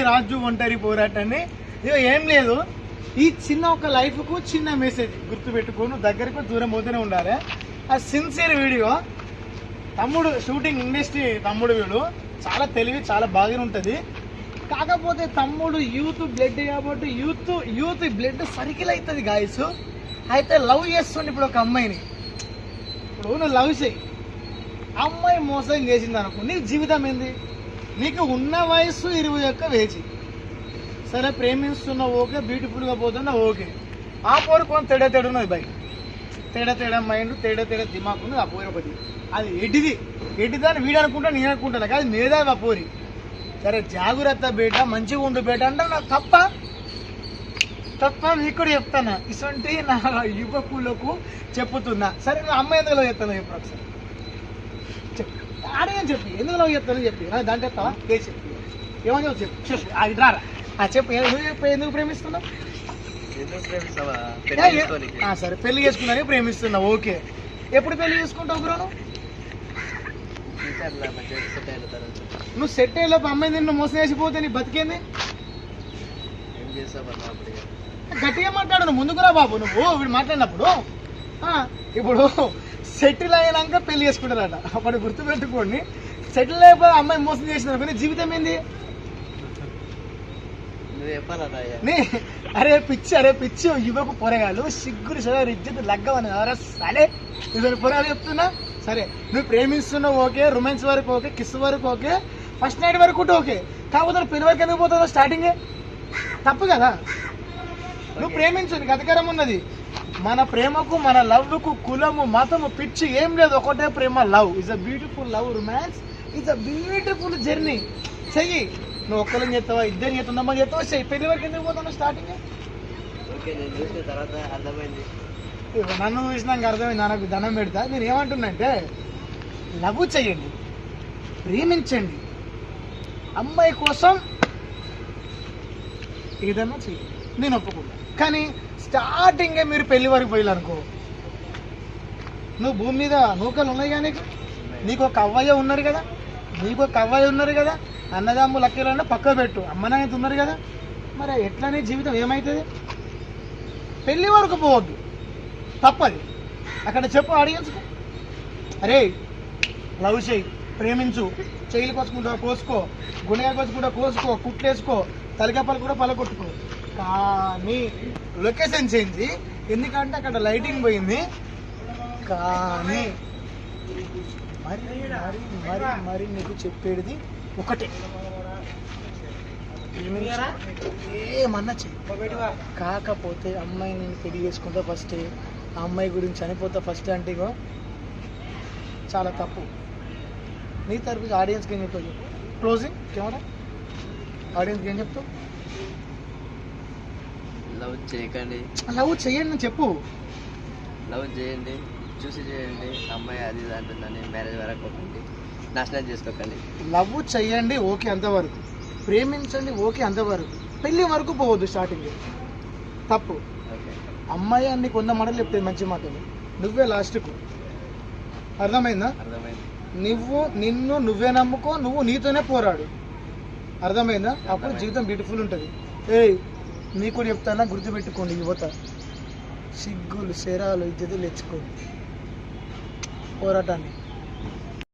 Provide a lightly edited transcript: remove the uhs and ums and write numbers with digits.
రాజు ఒంటరి పోరాటాన్ని. ఇక ఏం లేదు, ఈ చిన్న ఒక లైఫ్కు చిన్న మెసేజ్ గుర్తుపెట్టుకోను, దగ్గరకు దూరం పోతూనే ఉండాలి. ఆ సిన్సియర్ వీడియో తమ్ముడు షూటింగ్ ఇండస్ట్రీ తమ్ముడు వీడు చాలా తెలివి చాలా బాగానే ఉంటుంది. కాకపోతే తమ్ముడు యూత్ బ్లడ్ కాబట్టి యూత్ బ్లడ్ సర్కిల్ అవుతుంది గాయస్. అయితే లవ్ చేస్తుండే ఇప్పుడు ఒక అమ్మాయిని. ఇప్పుడు నువ్వు లవ్ చేయి, అమ్మాయి మోసం చేసింది అనుకో, నీ జీవితం ఏంది? నీకు ఉన్న వయసు 21 వేచి, సరే ప్రేమిస్తున్నావు ఓకే, బ్యూటిఫుల్గా పోతున్నా ఓకే. ఆ పోరు కొంత తేడా ఉన్నది బై, తేడా మైండ్, తేడా దిమాగ్ ఉన్నది. ఆ పోరు ఒకటి అది ఎడ్డిదాన్ని వీడు అనుకుంటా, నేను అనుకుంటాను కాదు, మేధావి ఆ పోరి. సరే జాగ్రత్త బేట, మంచిగా ఉండు బేట అంటే నాకు తప్ప నీకు కూడా చెప్తాను. ఇటువంటి నా యువకులకు చెప్పుతున్నా. సరే నేను అమ్మాయి ఎందుకు చెప్తాను చెప్పు ఒకసారి, చెప్పు ఆడేం చెప్పి ఎందుకు లవ్ చెప్తాను చెప్పి, దాంట్లో చెప్తావా కేసు చెప్పి ఏమని చెప్పు అది రారా చెప్పు. ఎందుకు ప్రేమిస్తున్నావు? సరే పెళ్లి చేసుకున్నానే ప్రేమిస్తున్నావు ఓకే. ఎప్పుడు పెళ్లి చేసుకుంటావు బ్రో? నువ్వు సెట్ అయ్యేలోపు అమ్మాయి నిన్ను మోసం చేసిపోతే నీ బతికేంది? గట్టిగా మాట్లాడు, నువ్వు ముందుకురా బాబు. నువ్వు వీడు మాట్లాడినప్పుడు ఇప్పుడు సెటిల్ అయినాక పెళ్లి చేసుకుంటారట. అప్పుడు గుర్తుపెట్టుకోండి, సెటిల్ అయిపోయి అమ్మాయి మోసం చేసినారు నీ జీవితం ఏంది? అరే పిచ్చి యువకు పొరగాలు సిగ్గులు సరే ఇజ్జత్ లగ్గవని సరే ఇద్దరు పొరగాలు చెప్తున్నా. సరే నువ్వు ప్రేమిస్తున్నావు ఓకే, రొమాన్స్ వరకు ఓకే, కిస్ వరకు ఓకే, ఫస్ట్ నైట్ వరకు ఓకే. కాకపోతే పెళ్లి వరకు ఎందుకు పోతుందో స్టార్టింగే తప్పు కదా. నువ్వు ప్రేమించు, నీకు అధికారం ఉన్నది. మన ప్రేమకు మన లవ్కు కులము మతము పిచ్చి ఏం లేదు, ఒకటే ప్రేమ. Love is a beautiful love, romance it's a beautiful journey. చెయ్యి, నువ్వు ఒక్కరిని చేస్తావా, ఇద్దరిని చేస్తున్నామా చేస్తావా, చెయ్యి. పెళ్లి వరకు ఎందుకు పోతున్నావు స్టార్టింగ్? నన్ను చూసినాక అర్థమైంది, నాకు ధనం పెడతా. నేను ఏమంటున్నా అంటే లవ్ చెయ్యండి, ప్రేమించండి, అమ్మాయి కోసం ఏదన్నా చెయ్యండి, నేను ఒప్పుకుంటా. కానీ స్టార్టింగే మీరు పెళ్లి వరకు పోయాలనుకో, నువ్వు భూమి మీద నూకలు ఉన్నాయి కానీ నీకు ఒక అవ్వయ్య ఉన్నారు కదా, అన్నదమ్ములు అక్కలంటే పక్క పెట్టు, అమ్మ నాయన ఉన్నారు కదా, మరి ఎట్లనే జీవితం ఏమవుతుంది? పెళ్లి వరకు పోవద్దు, తప్పది. అక్కడ చెప్పు ఆడియన్స్కు, అరే లవ్ చేయి, ప్రేమించు, చెయ్యిలు కోసుకుంటా కోసుకో, గుండెగా కోసుకుంటా కోసుకో, కుట్లేసుకో, తలకప్పలు కూడా పలకొట్టుకో. కానీ లొకేషన్ చేంజ్, ఎందుకంటే అక్కడ లైటింగ్ పోయింది. కానీ మరి నీకు చెప్పేది ఒకటే, ఏమన్నా చెయ్యి. కాకపోతే అమ్మాయి నేను పెళ్లి చేసుకుంటా ఫస్ట్, ఆ అమ్మాయి గురించి చనిపోతా ఫస్ట్ అంటే చాలా తప్పు. నీ తరపు ఆడియన్స్కి ఏం చెప్తావు చెప్పు? క్లోజింగ్ కెమెరా ఆడియన్స్కి ఏం చెప్తావు? లవ్ చేయండి చెప్పు. లవ్ చేయండి, చూసి చేయండి. అమ్మాయి అది అంటుందని మ్యారేజ్ వరకు ఒకటి నాశనం చేసుకోకండి. లవ్ చేయండి ఓకే అంతవరకు, ప్రేమించండి ఓకే అంతవరకు, పెళ్లి వరకు పోవద్దు స్టార్టింగ్, తప్పు. అమ్మాయి అన్ని కొంత మాటలు చెప్తాయి మంచి మాటలు, నువ్వే లాస్ట్కు. అర్థమైందా? నిన్ను నువ్వే నమ్ముకో, నువ్వు నీతోనే పోరాడు. అర్థమైందా? అప్పుడు జీవితం బ్యూటిఫుల్ ఉంటుంది. నీకు కూడా చెప్తానా, గుర్తుపెట్టుకోండి యువత, సిగ్గులు శరాలు ఇజ్జతులు తెచ్చుకోండి పోరాటాన్ని.